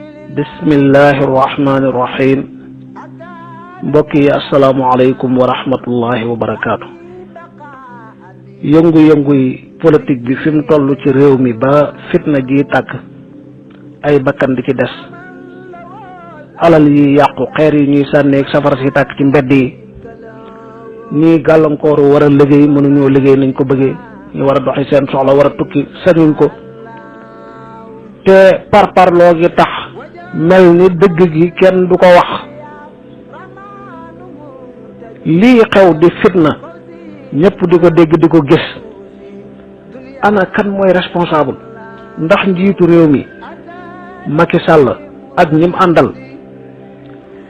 bismillahi rahmaani rahim. mbokk yi asalaamaaleykum wa rahmatullahi wa barakaatu. yëngu-yëngu yi politique bi fi mu toll ci réew mi ba fitna ji tàkk ay bakkan di ci des, alal yi yàqu, xeer yi ñuy sànneeg safara si tàkk ci mbedd yi, ñii gàllankooru war a liggéey mënuñoo liggéey nañ ko bëggee, ñu war a doxi seen soxla war a tukki sañuñ ko, te parparloo gi tax mel ni dëgg gi kenn du ko wax. lii xew di fitna ñëpp di ko dégg di ko gis, ana kan mooy responsable? ndax njiitu réew mi Macky Sall ak ñim àndal,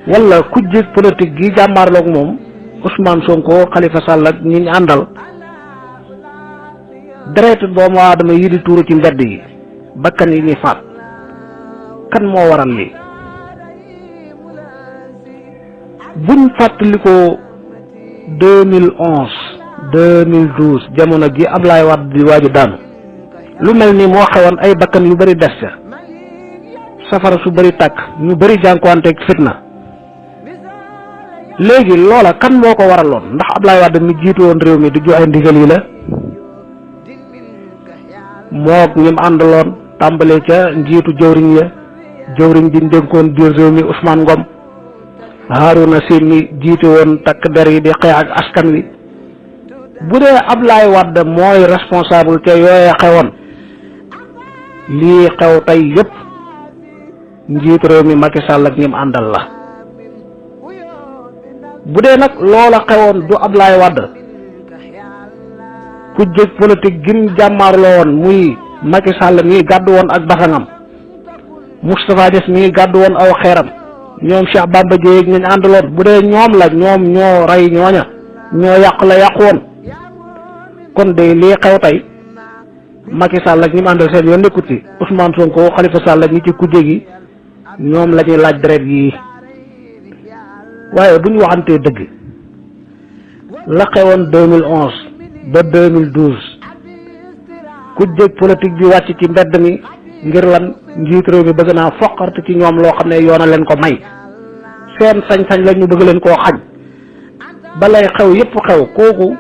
wala kujje politique gi jàmmaarloog moom Ousmane Sonko, Khalifa Sall ak ñi ñu àndal? deretu doomu aadama yi di tuuru ci mbedd yi, bakkan yi ñuy faat, kan moo waral lii? buñ fàttalikoo 2011 2012 jamono ji Ablaye Wade di waaju daanu, lu mel ni moo xewoon, ay bakkan yu bari des ca, safara su bari tàkk, ñu bari jànkuwanteeg fitna. léegi loola kan moo ko waraloon? ndax Ablaye Wade mi jiitu woon réew mi di joxe ndigal yi la? moog ñim àndaloon tàmbalee ca njiitu jëwriñ ya, jëwriñ bi dénkoon biir réew mi Ousmane Ngom, Harouna Sy mi jiite woon takk der yi di xeex ak askan wi. bu dee Ablaye Wade mooy responsable te yooye xewoon, lii xew tey yëpp njiitu réew mi Macky Sall ak ñim àndal la. bu dee nag loola xewoon du Ablaye Wade, ku jëg politique gim jàmmaarloo woon muy Macky Sall mi gàddu woon ak basangam, Moustapha Niasse mi gàddu woon aw xeeram, ñoom Cheikh Bamba Dièye ak ñu àndaloon, bu dee ñoom la, ñoom ñoo rey ñooña, ñoo yàq la yàqu woon. kon de lii xew tey Macky Sall ak ñi mu àndal seen yoon nekkut ci. Ousmane Sonko, Khalifa Sall ak ñi ci kujje gi ñoom la ñuy laaj deret yi. waaye bu ñu waxantee dëgg, la xewoon 2011 ba 2012 kujje politique bi wàcc ci mbedd mi ngir lan? njiit réew mi bëgg naa foqarte ci ñoom loo xam ne yoona leen ko may, seen sañ-sañ la ñu bëgg leen koo xañ. balay xew yépp xew, kooku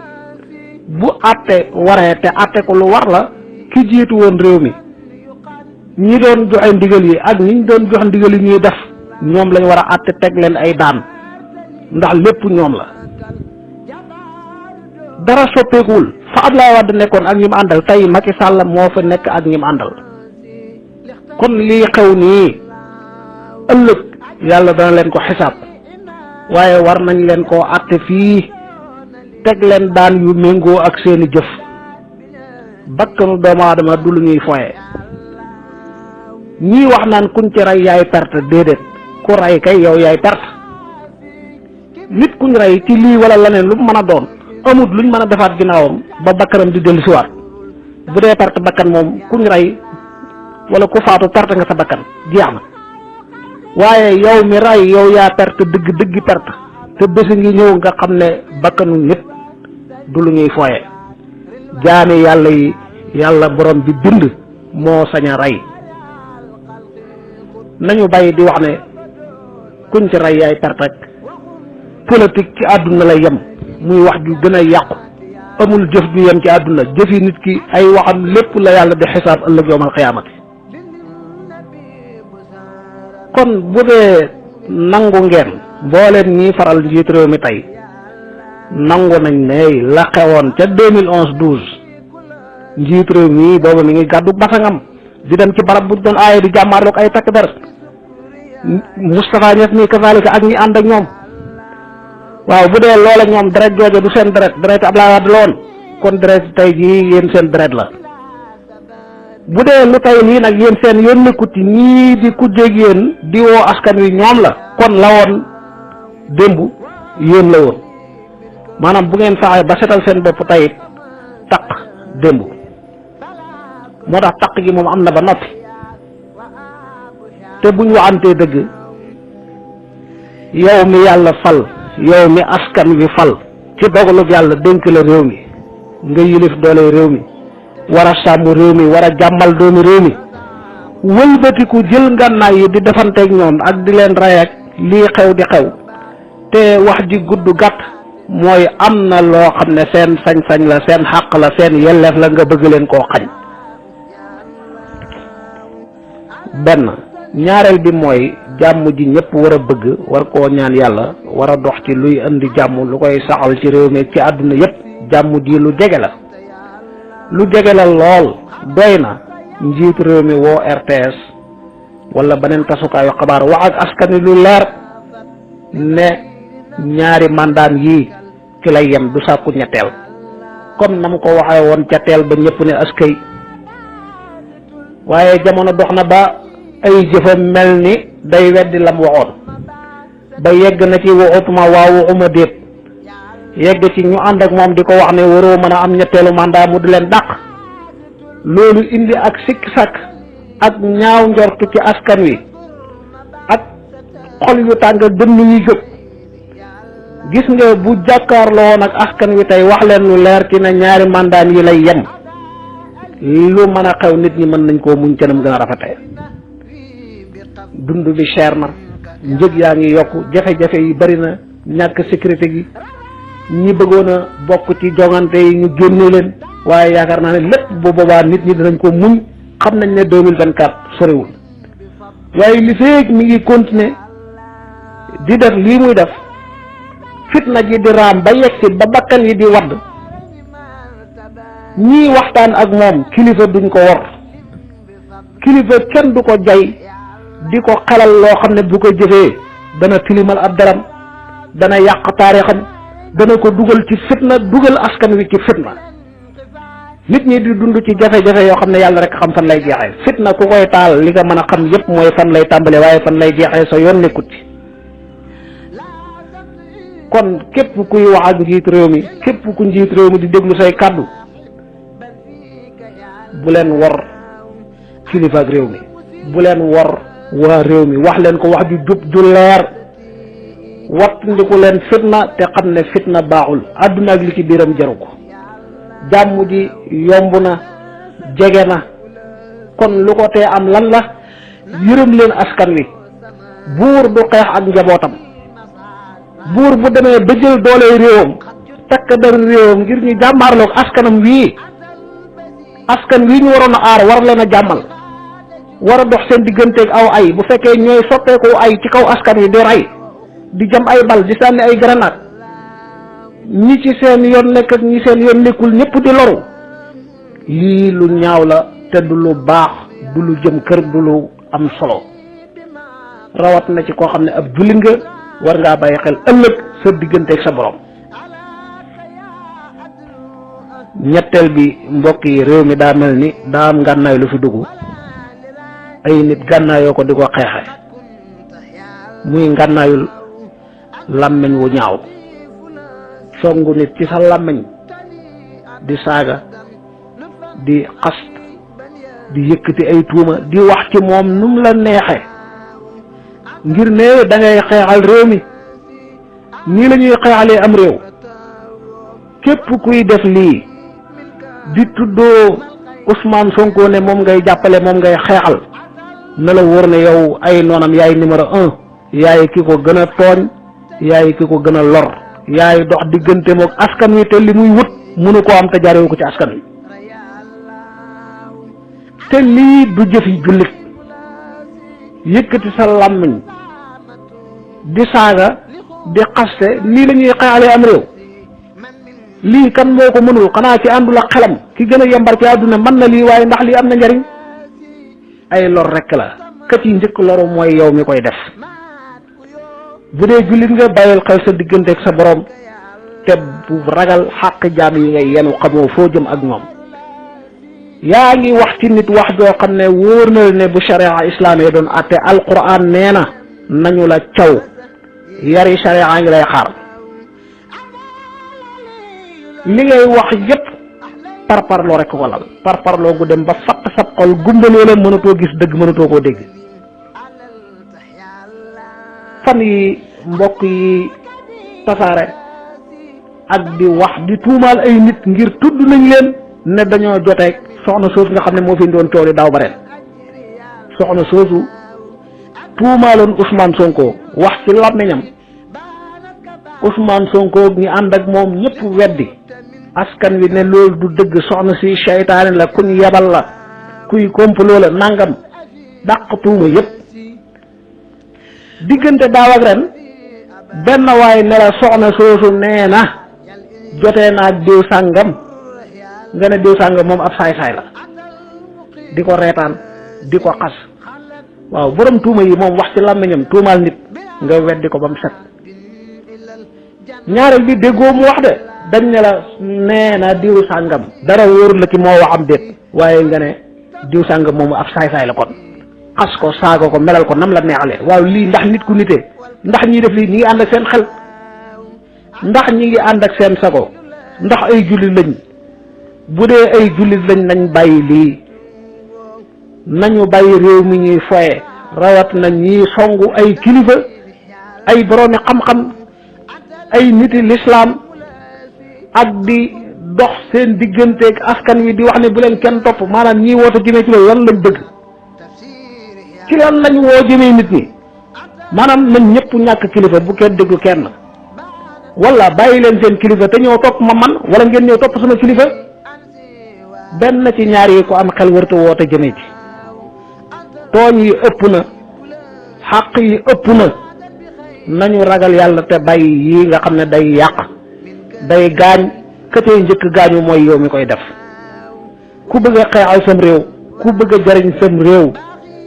bu àtte waree te àtte ko lu war la, ki jiitu woon réew mi, ñi doon joxe ndigal yi ak ñi doon jox ndigal yi ñuy def, ñoom lañ war a àtte teg leen ay daan, ndax lépp ñoom la. dara soppeekuwul fa Ablaye Wade nekkoon ak ñi mu àndal, tey Macky Sall moo fa nekk ak ñi mu àndal. kon lii xew nii ëllëg yàlla dana leen ko xisaab, waaye war nañ leen koo àtte fii, teg leen daan yu méngoo ak seeni jëf. bakkanu doomu aadama du lu ñuy foye. ñii wax naan kuñ ci rey yaay perte, déedéet, ku rey kay yow yaay perte. nit kuñ rey ci lii wala leneen lu mu mën a doon, amut luñ mën a defaat ginnaawam ba bakkanam di dellu siwaat. bu dee perte bakkan moom, kuñ rey wala ku faatu perte nga sa bakkan, jeex na. waaye yow mi rey, yow yaa perte dëgg dëgg perte. te bési ngi ñëw nga xam ne bakkanu nit du lu ñuy foye. jaami yàlla yi yàlla borom bi bind moo sañ a rey. nañu bàyyi di wax ne kuñ ci rey yaay perte rek. politique ci àdduna la yem, muy wax ju gën a yàqu. amul jëf ju yem ci àdduna, jëfi nit ki ay waxam lépp la yàlla di xisaab ëllëg yawmal xiyaamati. kon bu dee nangu ngeen mbooleem ñi faral njiit réew mi tey, nangu nañ ne la xewoon ca 2011-12 njiit réew mi boobu mi ngi gàddu basangam di dem ci barab bu doon aaye di jàmmaarloog ay takk der. Moustapha Niasse mi kazalika ak ñi ànd ak ñoom. waaw bu dee loola ñoom deret jooje du seen deret, deret Ablaye Wade la woon, kon deret tey jii yéen seen deret la. bu dee lu tey lii nag yéen seen yoon nekkut ci ñii di kujjeeg yéen di woo askan wi ñoom la, kon la woon démb yéen la woon. maanaam bu ngeen fexe ba setal seen bopp tey taq démb, moo tax taq gi moom am na ba noppi. te bu ñu waxantee dëgg, yow mi yàlla fal, yow mi askan wi fal ci dogalub yàlla dénk la réew mi, nga yilif doole réew mi, war a sàmm réew mi, war a jàmmal doomi réew mi, wëlbatiku jël ngànnaay yi di defanteeg ñoom ak di leen rey ak lii xew di xew te wax ji gudd gàtt mooy am na loo xam ne seen sañ-sañ la seen xàq la seen yelleef la nga bëgg leen koo xañ. benn ñaareel bi mooy jàmm ji ñëpp war a bëgg war koo ñaan yàlla war a dox ci luy indi jàmm lu koy saxal ci réew mi ci àdduna yëpp jàmm ji lu jege la lool doy na njiitu réew mi woo RTS wala beneen tasukaayu xabaar wax ak askan wi lu leer ne ñaari mandaam yii ci lay yem du sàkku ñetteel comme na mu ko waxee woon ca teel ba ñëpp ne askay waaye jamono dox na ba ay jëfam mel ni day weddi lam waxoon ba yegg na ci waxutuma waaw waxuma déet yegg ci ñu ànd ak moom di ko wax ne waroo mën a am ñetteelu mandat mu di leen dàq loolu indi ak sikk sàkk ak ñaaw njortu ci askan wi ak xol yu tàng dënn yu jóg gis nga bu jàkkaarloo woon ak askan wi tey wax leen lu leer ci ne ñaari mandat yi lay yem lu mën a xew nit ñi mën nañ koo muñ canam gën a rafetee dund bi cher na njëg yaa ngi yokk jafe-jafe yi bari na ñàkk sécurité gi ñi bëggoon a bokk ci jongante yi ñu génne leen waaye yaakaar naa ne lépp bu boobaa nit ñi dinañ ko muñ xam nañ ne 2024 soriwul waaye li feeg mi ngi continuer di def lii muy def fitna ji di raam ba yegsi ba bakkan yi di wadd ñii waxtaan ak moom kilifa duñ ko wor kilifa kenn du ko jay di ko xelal loo xam ne bu ko jëfee dana tilimal ab daram dana yàq taarixam dana ko dugal ci fitna dugal askan wi ci fitna nit ñi di dund ci jafe-jafe yoo xam ne yàlla rek xam fan lay jeexee fitna ku koy taal li nga mën a xam yépp mooy fan lay tàmbale waaye fan lay jeexee sa yoon nekkut ci kon képp kuy wax ak njiit réew mi képp ku njiit réew mi di déglu say kàddu bu leen wor kilifa ak réew mi bu leen wor waa réew mi wax leen ko wax ju jub ju leer wattandiku leen fitna te xam ne fitna baaxul àdduna ak li ci biiram jaru ko jàmm ji yomb na jege na kon lu ko tee am lan la yërëm leen askan wi buur du xeex ak njabootam buur bu demee ba jël doole réewam takk der réewam ngir ñu jàmmaarloog askanam wii askan wii ñu waroon a aar war leen a jàmmal war a dox seen digganteeg aw ay bu fekkee ñooy sotteeku ay ci kaw askan wi di rey di jam ay bal di sànni ay grenade ñi ci seen yoon nekk ak ñi seen yoon nekkul ñëpp di loru lii lu ñaaw la te du lu baax du lu jëm kër du lu am solo rawat na ci koo xam ne ab jullit nga war ngaa bàyyi xel ëllëg sa digganteeg sa borom. ñetteel bi mbokk yi réew mi daa mel ni daa am ngànnaay lu fi dugg ay nit gànnaayoo ko di ko xeexe muy ngànnaayul làmmiñ wu ñaaw songu nit ci sa làmmiñ di saaga di xas di yëkkati ay tuuma di wax ci moom num la neexe ngir ne da ngay xeexal réew mi nii la ñuy xeexalee am réew képp kuy def lii di tuddoo Ousmane Sonko ne moom ngay jàppale moom ngay xeexal na la wóor ne yow ay noonam yaay numéro 1 yaay ki ko gën a tooñ yaay ki ko gën a lor yaay dox diggante mook askan wi te li muy wut mënu koo am te jaarewu ko ci askan wi te lii du jëfi jullit yëkkati sa làmmiñ di saaga di xaste lii la ñuy xeexalee am réew lii kan moo ko mënul xanaa ci àndul ak xelam ki gën a yembar ci àdduna mën na lii waaye ndax lii am na njariñ ay lor rekk la ka ci njëkk loru mooy yow mi koy def bu dee jullit nga bàyyil xel sa digganteeg sa borom te bu ragal xàq jaam yi ngay yenu xamoo foo jëm ak ñoom yaa ngi wax ci nit wax joo xam ne wóor na ne bu sharia islam yi doon àtte alquran nee na nañu la caw yari sharia ngi lay xaar li ngay wax yépp parparloo rek ko lal parparloo gu dem ba fatt sab xol gumbaloo la mënatoo gis dëgg mënatoo koo dégg fan yi mbokk yi tasaare ak di wax di tuumaal ay nit ngir tudd nañ leen ne dañoo joteeg soxna suuf nga xam ne moo fi doon coow li daaw ba ren soxna soosu tuumaaloon Ousmane Sonko wax ci làmmiñam Ousmane Sonko ñi ànd ak moom ñëpp weddi askan wi ne loolu du dëgg soxna si seytaane la kuñ yebal la kuy complot la nangam dàq tuuma yëpp diggante daaw ak ren benn waay ne la soxna soosu nee na jotee naa diw sàngam nga ne diw sàngam moom ab saay-saay la di ko reetaan di ko xas waaw borom tuuma yi moom wax ci làmmiñam tuumaal nit nga weddi ko ba mu set ñaareel bi déggoo mu wax de dañ ne la nee na diw sàngam dara wóorul la ki moo wax am déet waaye nga ne diw sàngam moomu ab saay-saay la kon xas ko saago ko melal ko nam la neexalee waaw lii ndax nit ku nitee ndax ñi def lii ñi ngi ànd ak seen xel ndax ñi ngi ànd ak seen sago ndax ay jullit lañ bu dee ay jullit lañ nañ bàyyi lii nañu bàyyi réew mi ñuy foye rawat na ñi songu ay kilifa ay boroomi xam-xam ay niti lislaam ak di dox seen digganteeg askan wi di wax ne bu leen kenn topp maanaam ñii woote jëmee ci loolu lan lañ bëgg ci lan lañ woo jëmee nit ñi maanaam nañ ñëpp ñàkk kilifa bu kenn déglu kenn wala bàyyi leen seen kilifa te ñëw topp ma man wala ngeen ñëw topp sama kilifa benn ci ñaar yi ko am xel wërta woote jëmee ci tooñ yi ëpp na xàq yi ëpp na nañu ragal yàlla te bàyyi yi nga xam ne day yàq day gaañ këtee njëkk gaañu mooy yow mi koy def ku bëgg a xeexal sam réew ku bëgg a jariñ sam réew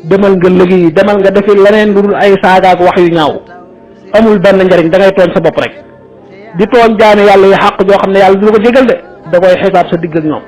demal nga liggéey demal nga defi leneen lu dul ay saaga ak wax yu ñaaw amul benn njariñ da ngay tooñ sa bopp rek di tooñ jaane yàlla yi xàq joo xam ne yàlla du ko jégal de da koy xisaab sa digg ak ñoom